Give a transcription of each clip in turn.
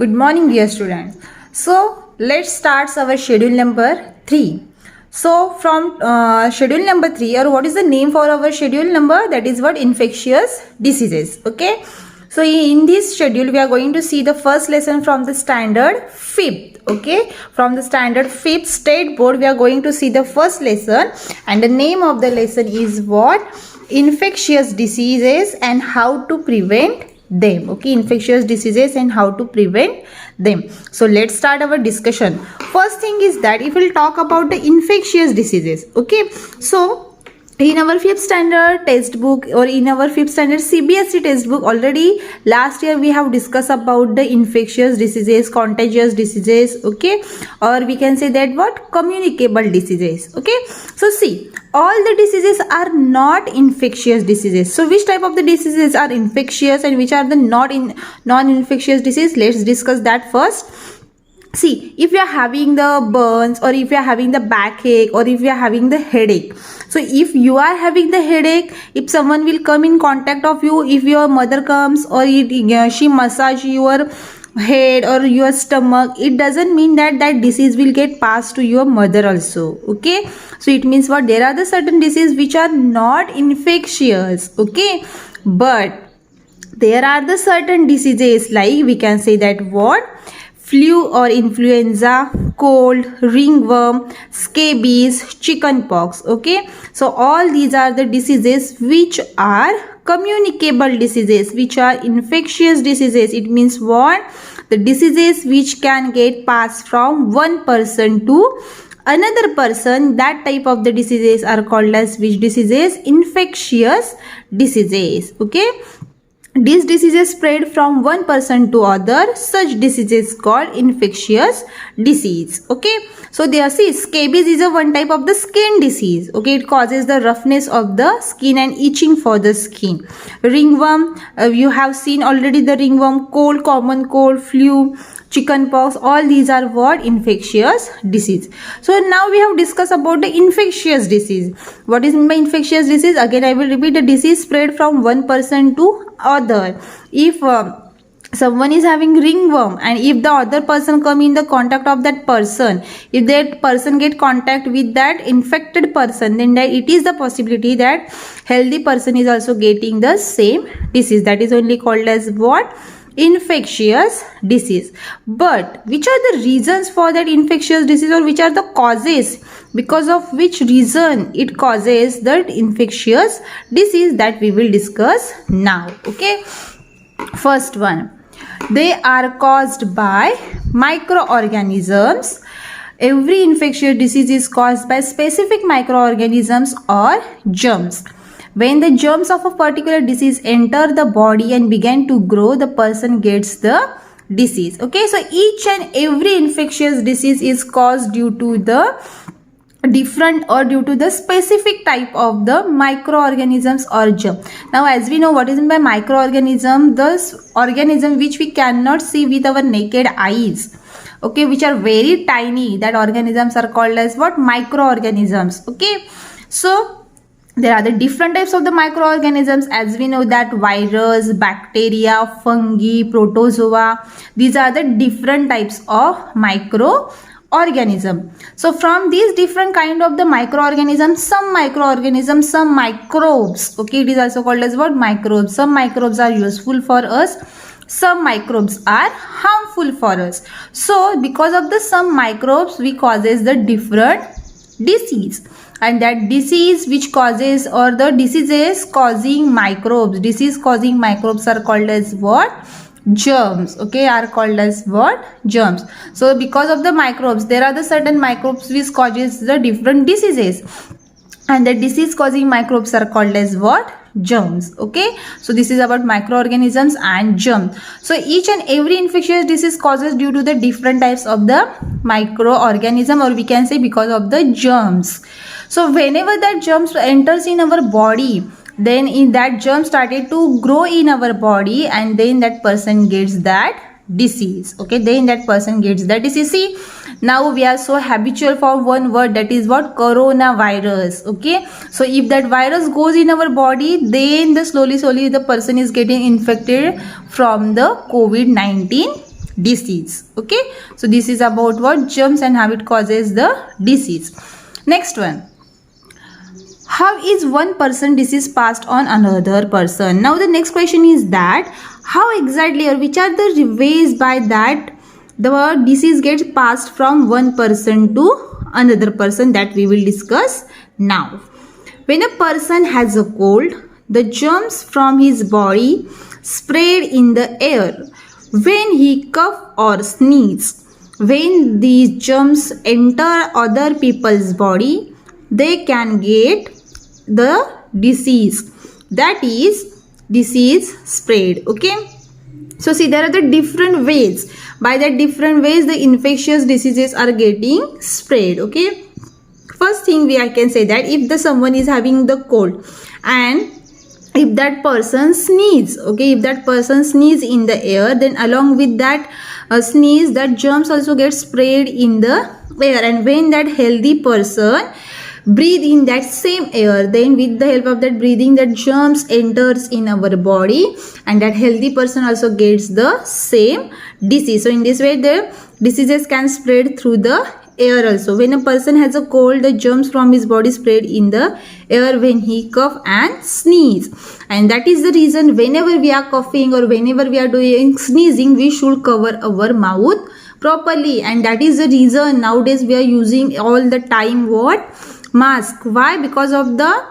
Good morning, dear students. So let's start our schedule number 3. So from schedule number 3, or what is the name for our schedule number? That is what? Infectious diseases. Okay. So in this schedule, we are going to see the first lesson from the standard 5th. Okay. From the standard 5th state board, we are going to see the first lesson, and the name of the lesson is what? Infectious diseases and how to prevent them. Okay, infectious diseases and how to prevent them. So let's start our discussion. First thing is that if we'll talk about the infectious diseases, okay, so in our 5th standard textbook, or in our 5th standard CBSE textbook, already last year we have discussed about the infectious diseases, contagious diseases, okay, or we can say that what? Communicable diseases. Okay, so see, all the diseases are not infectious diseases. So which type of the diseases are infectious and which are the non-infectious disease? Let's discuss that first. See, if you are having the burns, or if you are having the backache, or if you are having the headache, so if you are having the headache, if someone will come in contact of you, if your mother comes, or she massage your head or your stomach, it doesn't mean that that disease will get passed to your mother also. Okay, so it means what? There are the certain diseases which are not infectious. Okay, but there are the certain diseases, like we can say that what? Flu or influenza, cold, ringworm, scabies, chickenpox. Okay, so all these are the diseases which are communicable diseases, which are infectious diseases. It means what? The diseases which can get passed from one person to another person. That type of the diseases are called as which diseases? Infectious diseases. Okay, these diseases spread from one person to other. Such diseases called infectious disease. Okay, so there, see, scabies is a one type of the skin disease. Okay, it causes the roughness of the skin and itching for the skin. Ringworm, you have seen already the ringworm. Cold, common cold, flu, chickenpox, all these are what? Infectious disease. So now we have discussed about the infectious disease. What is by infectious disease? Again I will repeat, the disease spread from one person to other. If someone is having ringworm, and if the other person come in the contact of that person, if that person get contact with that infected person, then that it is the possibility that healthy person is also getting the same disease. That is only called as what? Infectious disease. But which are the reasons for that infectious disease, or which are the causes because of which reason it causes that infectious disease, that we will discuss now. Okay, first one, they are caused by microorganisms. Every infectious disease is caused by specific microorganisms or germs. When the germs of a particular disease enter the body and begin to grow, the person gets the disease. Okay, so each and every infectious disease is caused due to the different, or due to the specific type of the microorganisms or germ. Now as we know, what is by microorganism? Those organism which we cannot see with our naked eyes. Okay, which are very tiny, that organisms are called as what? Microorganisms. Okay, so there are the different types of the microorganisms. As we know that virus, bacteria, fungi, protozoa, these are the different types of microorganism. So from these different kind of the microorganisms, some microbes, okay, it is also called as what? Microbes. Some microbes are useful for us, some microbes are harmful for us. So because of the some microbes, we causes the different disease, and that disease which causes, or the diseases causing microbes, disease causing microbes are called as what? Germs. Okay, are called as what? Germs. So because of the microbes, there are the certain microbes which causes the different diseases, and the disease causing microbes are called as what? Germs. Okay, so this is about microorganisms and germs. So each and every infectious disease causes due to the different types of the microorganism, or we can say because of the germs. So whenever that germs enters in our body, then in that germ started to grow in our body, and then that person gets that disease. Okay, then that person gets that disease. See, now we are so habitual for one word, that is what? Coronavirus. Okay, so if that virus goes in our body, then the slowly the person is getting infected from the COVID-19 disease. Okay, so this is about what germs and how it causes the disease. Next one, how is one person disease passed on another person? Now the next question is that how exactly or which are the ways by that the disease gets passed from one person to another person, that we will discuss now. When a person has a cold, the germs from his body spread in the air. When he cough or sneeze, when these germs enter other people's body, they can get the disease, that is disease spread. Okay, so see, there are the different ways. By that different ways the infectious diseases are getting spread. Okay, first thing I can say that if the someone is having the cold and if that person sneeze, okay, if that person sneeze in the air, then along with that sneeze, that germs also get sprayed in the air, and when that healthy person breathe in that same air, then with the help of that breathing, that germs enters in our body and that healthy person also gets the same disease. So in this way the diseases can spread through the air also. When a person has a cold, the germs from his body spread in the air when he cough and sneeze, and that is the reason whenever we are coughing or whenever we are doing sneezing, we should cover our mouth properly, and that is the reason nowadays we are using all the time what? Mask. Why? Because of the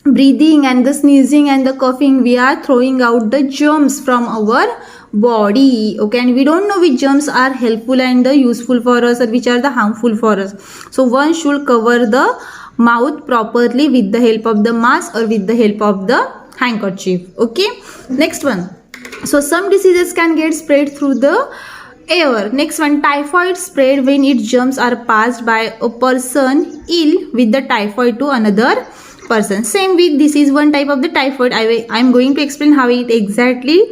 breathing and the sneezing and the coughing, we are throwing out the germs from our body. Okay, and we don't know which germs are helpful and useful for us or which are the harmful for us. So one should cover the mouth properly with the help of the mask or with the help of the handkerchief. Okay, next one. So some diseases can get spread through the air. Next one, typhoid spread when its germs are passed by a person ill with the typhoid to another person. Same with this is one type of the typhoid. I am going to explain how it exactly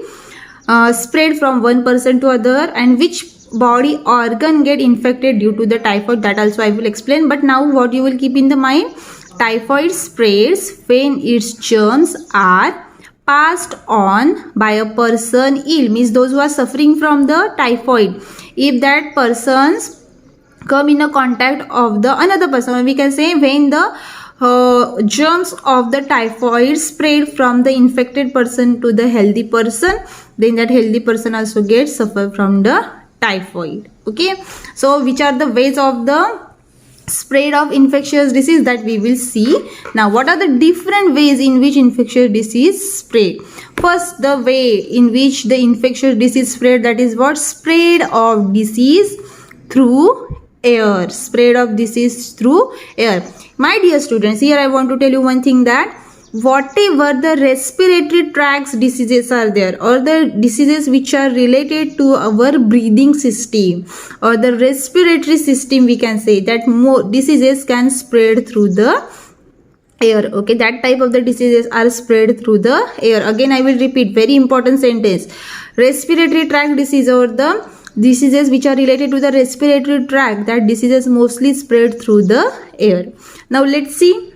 spread from one person to other and which body organ get infected due to the typhoid, that also I will explain. But now what you will keep in the mind, typhoid spreads when its germs are passed on by a person ill, means those who are suffering from the typhoid. If that persons come in a contact of the another person, we can say when the germs of the typhoid spread from the infected person to the healthy person, then that healthy person also gets suffer from the typhoid. Okay, so which are the ways of the spread of infectious disease, that we will see. Now what are the different ways in which infectious disease spread? First, the way in which the infectious disease spread, that is what? Spread of disease through air. Spread of disease through air. My dear students, here I want to tell you one thing, that whatever the respiratory tracts diseases are there, or the diseases which are related to our breathing system or the respiratory system, we can say that more diseases can spread through the air. Okay, that type of the diseases are spread through the air. Again I will repeat, very important sentence, respiratory tract disease or the diseases which are related to the respiratory tract, that diseases mostly spread through the air. Now let's see.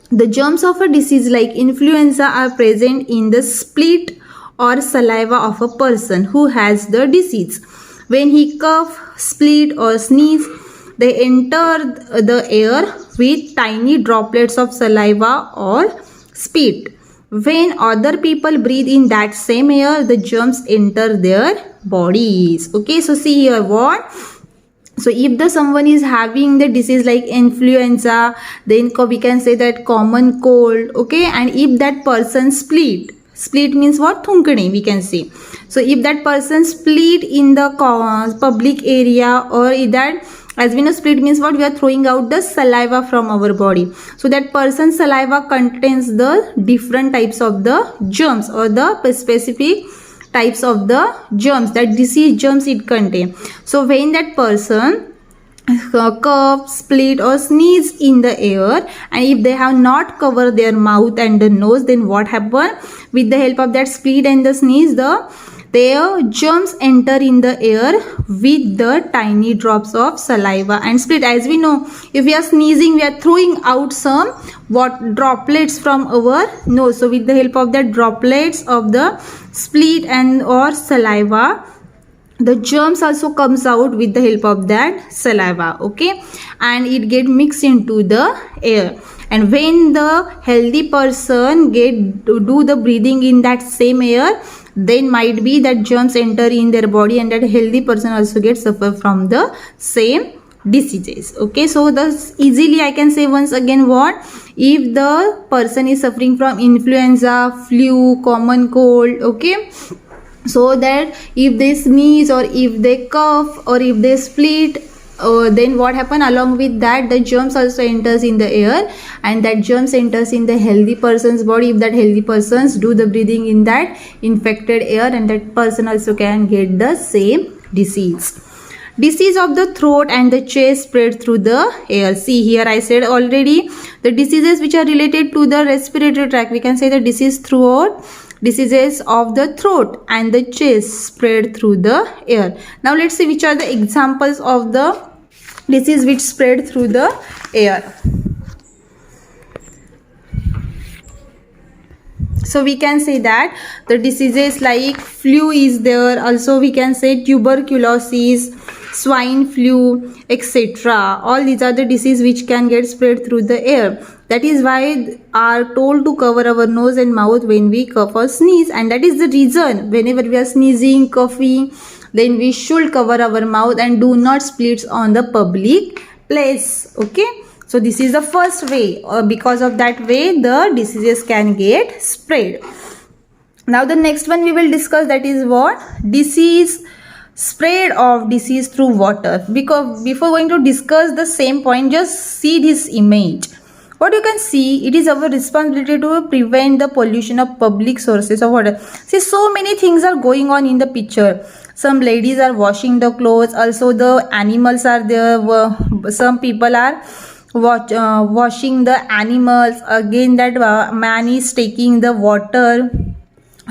The germs of a disease like influenza are present in the spit or saliva of a person who has the disease. When he cough, split or sneeze, they enter the air with tiny droplets of saliva or spit. When other people breathe in that same air, the germs enter their bodies. Okay, so see here what? So if the someone is having the disease like influenza, then we can say that common cold. Okay, and if that person split means what? Thunkane, we can say. So if that person split in the public area, or if that, as we know, split means what? We are throwing out the saliva from our body. So that person's saliva contains the different types of the germs or the specific types of the germs, that disease germs it contains. So when that person cough, split or sneeze in the air, and if they have not covered their mouth and the nose, then what happen? With the help of that split and the sneeze, their germs enter in the air with the tiny drops of saliva and split. As we know, if we are sneezing, we are throwing out some droplets from our nose. So with the help of that droplets of the split and or saliva, the germs also comes out with the help of that saliva, okay, and it get mixed into the air. And when the healthy person get to do the breathing in that same air, then might be that germs enter in their body, and that healthy person also gets suffer from the same diseases. Okay, so thus easily I can say once again, what if the person is suffering from influenza, flu, common cold, okay, so that if they sneeze or if they cough or if they split, then what happen, along with that the germs also enters in the air, and that germs enters in the healthy person's body. If that healthy persons do the breathing in that infected air, and that person also can get the same disease. Disease of the throat and the chest spread through the air. See here, I said already, the diseases which are related to the respiratory tract, we can say the disease throat, diseases of the throat and the chest spread through the air. Now let's see which are the examples of the disease which spread through the air. So we can say that the diseases like flu is there, also we can say tuberculosis, swine flu, etc. All these are the disease which can get spread through the air. That is why are told to cover our nose and mouth when we cough or sneeze, and that is the reason whenever we are sneezing, coughing, then we should cover our mouth and do not split on the public place. Okay, so this is the first way, because of that way the diseases can get spread. Now the next one we will discuss, that is what, disease, spread of disease through water. Because before going to discuss the same point, just see this image. What you can see, it is our responsibility to prevent the pollution of public sources of water. See, so many things are going on in the picture. Some ladies are washing the clothes, also the animals are there, some people are washing the animals, again that man is taking the water.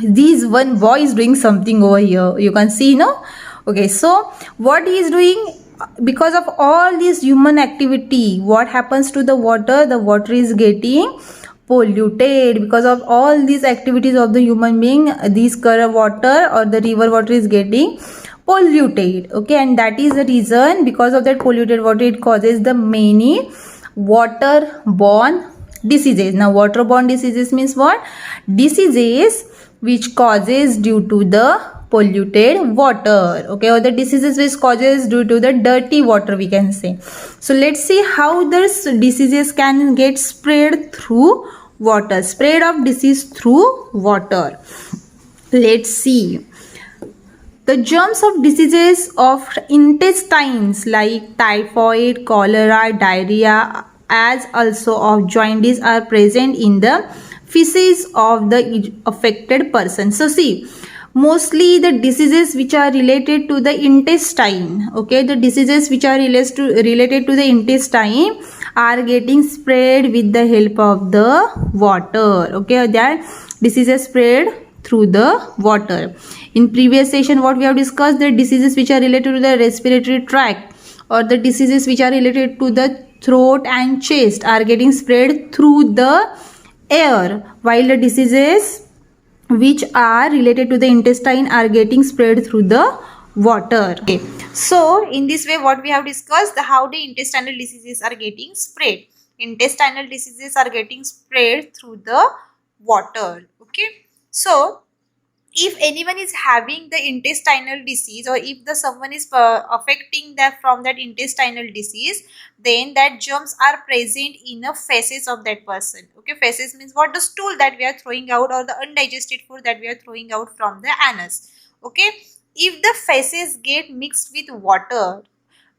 This one boy is doing something over here, you can see, no? Okay, so what he is doing, because of all this human activity, what happens to the water? The water is getting polluted because of all these activities of the human being. This water or the river water is getting polluted, okay, and that is the reason, because of that polluted water, it causes the many waterborne diseases. Now waterborne diseases means what? Diseases which causes due to the polluted water, okay, or the diseases which causes due to the dirty water, we can say. So let's see how these diseases can get spread through water. Spread of disease through water. Let's see. The germs of diseases of intestines like typhoid, cholera, diarrhea, as also of jaundice are present in the feces of the affected person. So see, mostly the diseases which are related to the intestine, okay, the diseases which are related to the intestine are getting spread with the help of the water, okay, that diseases spread through the water. In previous session, what we have discussed, the diseases which are related to the respiratory tract or the diseases which are related to the throat and chest are getting spread through the air, while the diseases which are related to the intestine are getting spread through the water. Okay, so in this way what we have discussed, how the intestinal diseases are getting spread. Intestinal diseases are getting spread through the water. Okay, so if anyone is having the intestinal disease, or if the someone is affecting that from that intestinal disease, then that germs are present in the feces of that person. Okay, feces means what? The stool that we are throwing out, or the undigested food that we are throwing out from the anus. Okay, if the feces get mixed with water,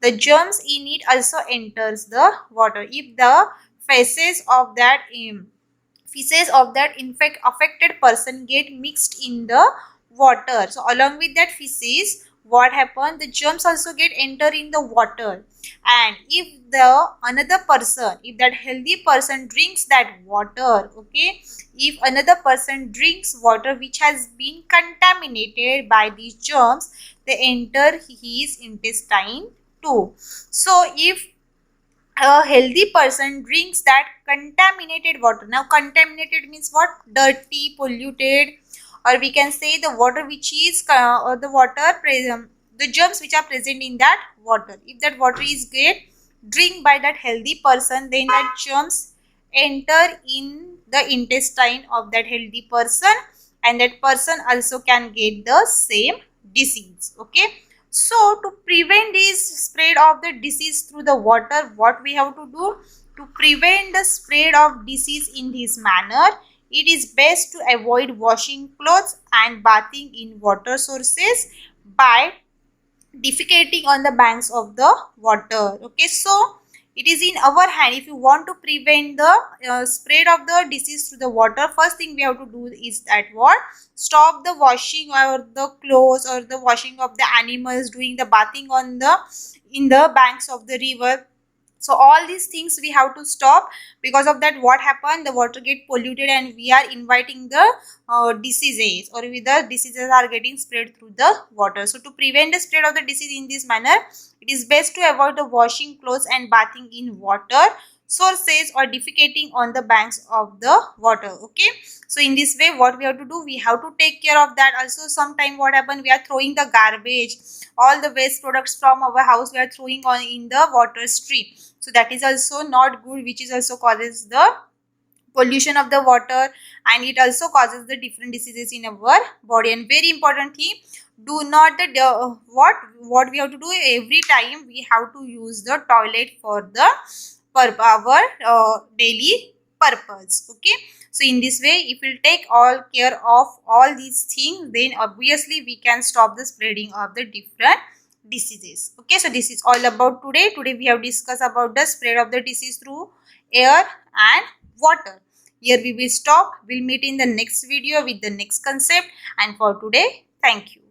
the germs in it also enters the water. If the feces of that affected person get mixed in the water, so along with that feces, what happens, the germs also get enter in the water. And if the another person, if that healthy person drinks that water, okay, if another person drinks water which has been contaminated by these germs, they enter his intestine too. So if a healthy person drinks that contaminated water, now contaminated means what? Dirty, polluted, or we can say the water which is the germs which are present in that water. If that water is get drink by that healthy person, then that germs enter in the intestine of that healthy person, and that person also can get the same disease. Okay, so to prevent this spread of the disease through the water, what we have to do to prevent the spread of disease in this manner, it is best to avoid washing clothes and bathing in water sources by defecating on the banks of the water. Okay, so it is in our hand. If you want to prevent the spread of the disease through the water, first thing we have to do is that what, stop the washing or the clothes or the washing of the animals, doing the bathing on the in the banks of the river. So all these things we have to stop. Because of that, what happened, the water get polluted and we are inviting the diseases, or the diseases are getting spread through the water. So to prevent the spread of the disease in this manner, it is best to avoid the washing clothes and bathing in water sources or defecating on the banks of the water. Okay, so in this way, what we have to do, we have to take care of that. Also, sometime what happen, we are throwing the garbage, all the waste products from our house we are throwing on in the water stream. So that is also not good, which is also causes the pollution of the water, and it also causes the different diseases in our body. And very important thing, do not the what we have to do, every time we have to use the toilet for the our daily purpose. Okay, so in this way, if we take all care of all these things, then obviously we can stop the spreading of the different diseases. Okay, so this is all about today we have discussed about the spread of the disease through air and water. Here we will stop. We'll meet in the next video with the next concept. And for today, thank you.